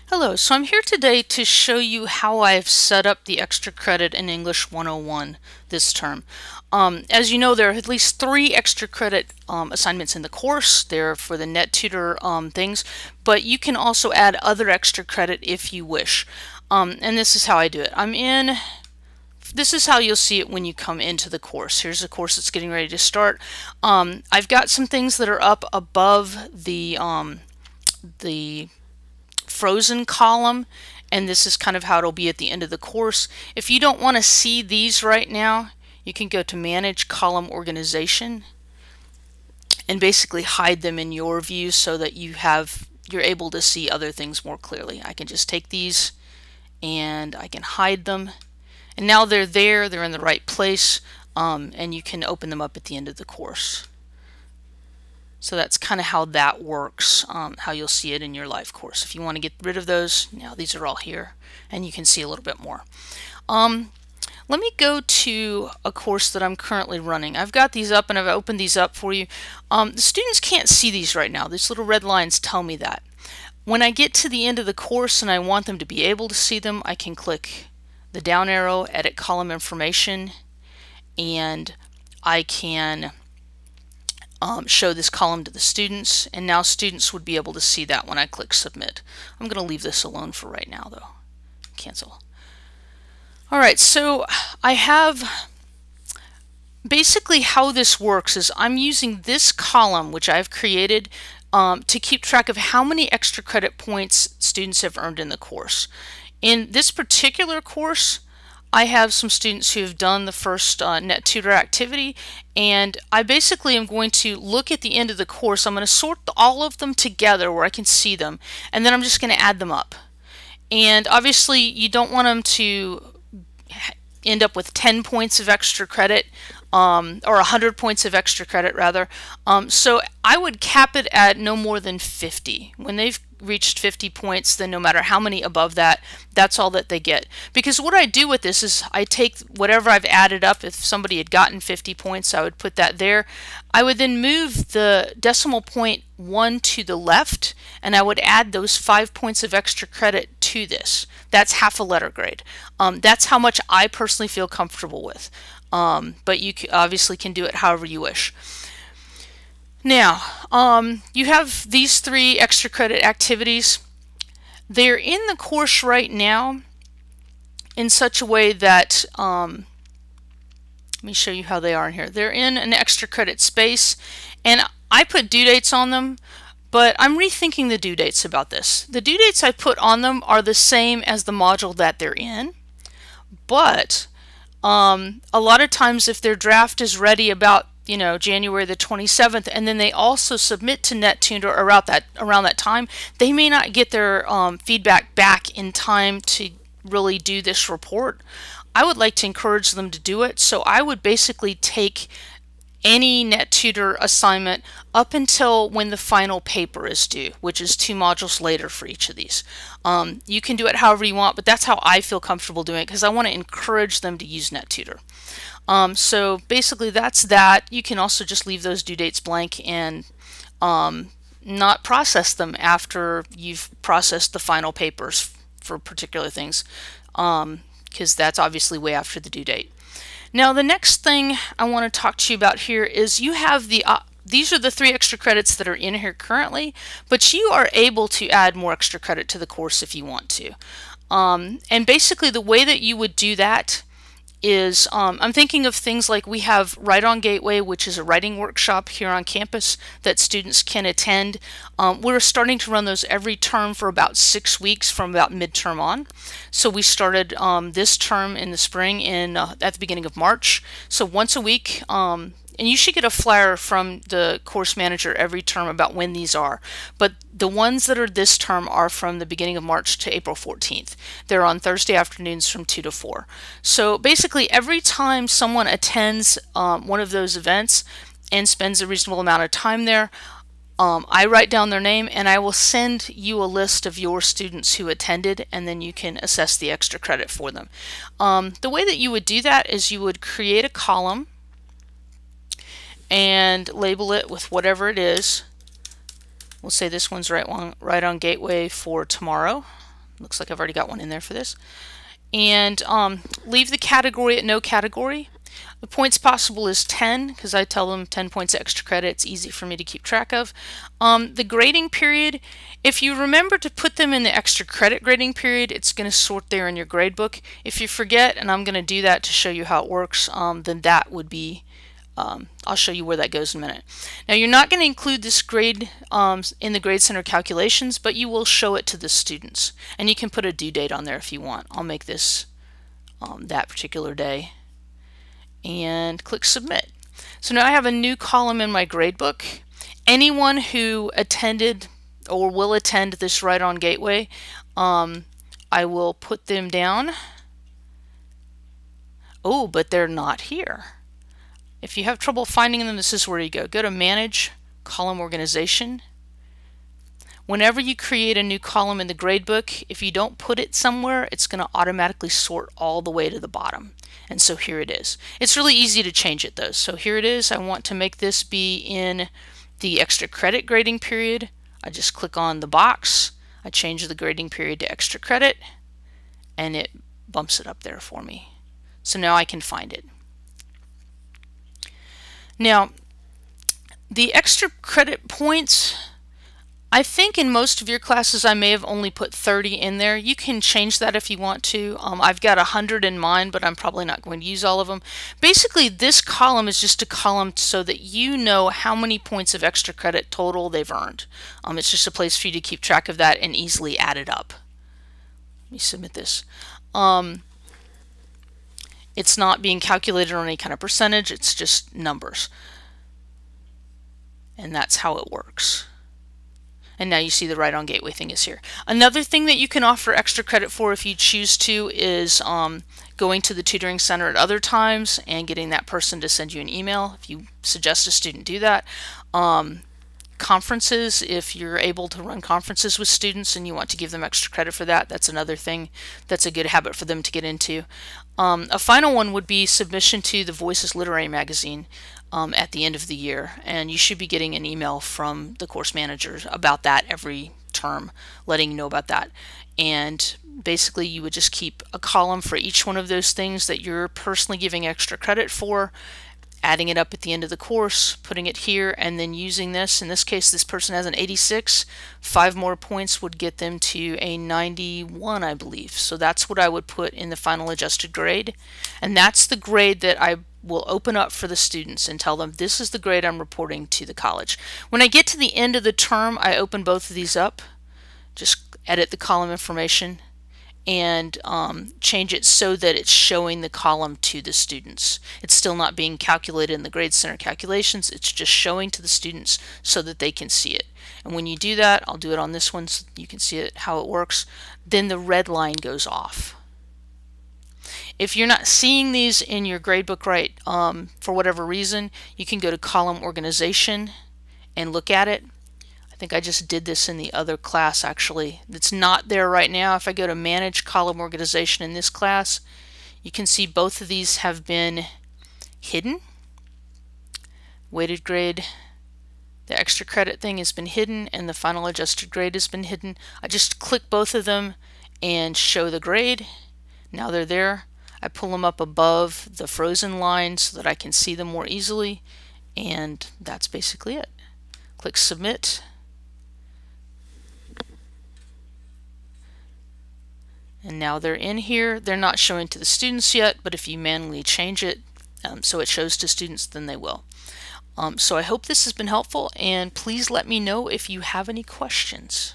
Hello, so I'm here today to show you how I've set up the extra credit in English 101 this term. As you know, there are at least 3 extra credit assignments in the course. They're for the NetTutor things, but you can also add other extra credit if you wish. And this is how I do it. This is how you'll see it when you come into the course. Here's the course that's getting ready to start. I've got some things that are up above the frozen column, and this is kind of how it'll be at the end of the course. If you don't want to see these right now, you can go to Manage Column Organization and basically hide them in your view so that you're able to see other things more clearly. I can just take these and I can hide them, and now they're there, they're in the right place, and you can open them up at the end of the course. So that's kind of how that works, how you'll see it in your live course. If you want to get rid of those, now these are all here, and you can see a little bit more. Let me go to a course that I'm currently running. I've got these up and I've opened these up for you. The students can't see these right now. These little red lines tell me that. When I get to the end of the course and I want them to be able to see them, I can click the down arrow, edit column information, and I can show this column to the students, and now students would be able to see that when I click submit. I'm going to leave this alone for right now though. Cancel. Alright, so I have basically how this works is I'm using this column which I've created to keep track of how many extra credit points students have earned in the course. In this particular course, I have some students who have done the first NetTutor activity, and I basically am going to look at the end of the course. I'm going to sort all of them together where I can see them, and then I'm just going to add them up. And obviously you don't want them to end up with 10 points of extra credit, or 100 points of extra credit rather. So I would cap it at no more than 50. When they've reached 50 points, then no matter how many above that, that's all that they get. Because what I do with this is I take whatever I've added up. If somebody had gotten 50 points, I would put that there. I would then move the decimal point 1 to the left, and I would add those 5 points of extra credit to this. That's half a letter grade. That's how much I personally feel comfortable with. But you obviously can do it however you wish. Now, you have these 3 extra credit activities. They're in the course right now in such a way that, let me show you how they are in here. They're in an extra credit space, and I put due dates on them, but I'm rethinking the due dates about this. The due dates I put on them are the same as the module that they're in, but a lot of times if their draft is ready about January the 27th, and then they also submit to NetTutor around that time, they may not get their feedback back in time to really do this report. I would like to encourage them to do it, so I would basically take any NetTutor assignment up until when the final paper is due, which is 2 modules later for each of these. You can do it however you want, but that's how I feel comfortable doing it because I want to encourage them to use NetTutor. So basically that's that. You can also just leave those due dates blank and not process them after you've processed the final papers for particular things, because that's obviously way after the due date. Now the next thing I want to talk to you about here is you have these are the 3 extra credits that are in here currently, but you are able to add more extra credit to the course if you want to. And basically the way that you would do that is, I'm thinking of things like we have Write on Gateway, which is a writing workshop here on campus that students can attend. We're starting to run those every term for about 6 weeks from about midterm on. So we started this term in the spring at the beginning of March. So once a week, and you should get a flyer from the course manager every term about when these are. But the ones that are this term are from the beginning of March to April 14th. They're on Thursday afternoons from 2 to 4. So basically every time someone attends one of those events and spends a reasonable amount of time there, I write down their name and I will send you a list of your students who attended, and then you can assess the extra credit for them. The way that you would do that is you would create a column and label it with whatever it is. We'll say this one's right on Gateway for tomorrow. Looks like I've already got one in there for this. And leave the category at no category. The points possible is 10 because I tell them 10 points extra credit. It's easy for me to keep track of. The grading period, if you remember to put them in the extra credit grading period, it's going to sort there in your grade book. If you forget, and I'm going to do that to show you how it works, then that would be, I'll show you where that goes in a minute. Now you're not going to include this grade in the Grade Center calculations, but you will show it to the students. And you can put a due date on there if you want. I'll make this that particular day. And click submit. So now I have a new column in my gradebook. Anyone who attended or will attend this Right On Gateway, I will put them down. Oh, but they're not here. If you have trouble finding them, this is where you go. Go to Manage, Column Organization. Whenever you create a new column in the gradebook, if you don't put it somewhere, it's going to automatically sort all the way to the bottom. And so here it is. It's really easy to change it though. So here it is. I want to make this be in the extra credit grading period. I just click on the box. I change the grading period to extra credit and it bumps it up there for me. So now I can find it. Now, the extra credit points, I think in most of your classes I may have only put 30 in there. You can change that if you want to. I've got 100 in mine, but I'm probably not going to use all of them. Basically, this column is just a column so that you know how many points of extra credit total they've earned. It's just a place for you to keep track of that and easily add it up. Let me submit this. It's not being calculated on any kind of percentage, it's just numbers. And that's how it works. And now you see the Right On Gateway thing is here. Another thing that you can offer extra credit for if you choose to is going to the tutoring center at other times and getting that person to send you an email if you suggest a student do that. Conferences, if you're able to run conferences with students and you want to give them extra credit for that, that's another thing that's a good habit for them to get into. A final one would be submission to the Voices Literary Magazine at the end of the year, and you should be getting an email from the course manager about that every term, letting you know about that. And basically you would just keep a column for each one of those things that you're personally giving extra credit for, adding it up at the end of the course, putting it here, and then using this. In this case, this person has an 86. 5 more points would get them to a 91, I believe. So that's what I would put in the final adjusted grade. And that's the grade that I will open up for the students and tell them this is the grade I'm reporting to the college. When I get to the end of the term, I open both of these up, just edit the column information, and change it so that it's showing the column to the students. It's still not being calculated in the Grade Center calculations, it's just showing to the students so that they can see it. And when you do that, I'll do it on this one so you can see it, how it works, then the red line goes off. If you're not seeing these in your gradebook right for whatever reason, you can go to Column Organization and look at it. I think I just did this in the other class actually. It's not there right now. If I go to Manage Column Organization in this class, you can see both of these have been hidden. Weighted grade, the extra credit thing has been hidden, and the final adjusted grade has been hidden. I just click both of them and show the grade. Now they're there. I pull them up above the frozen line so that I can see them more easily, and that's basically it. Click Submit. And now they're in here. They're not showing to the students yet, but if you manually change it so it shows to students, then they will. So I hope this has been helpful, and please let me know if you have any questions.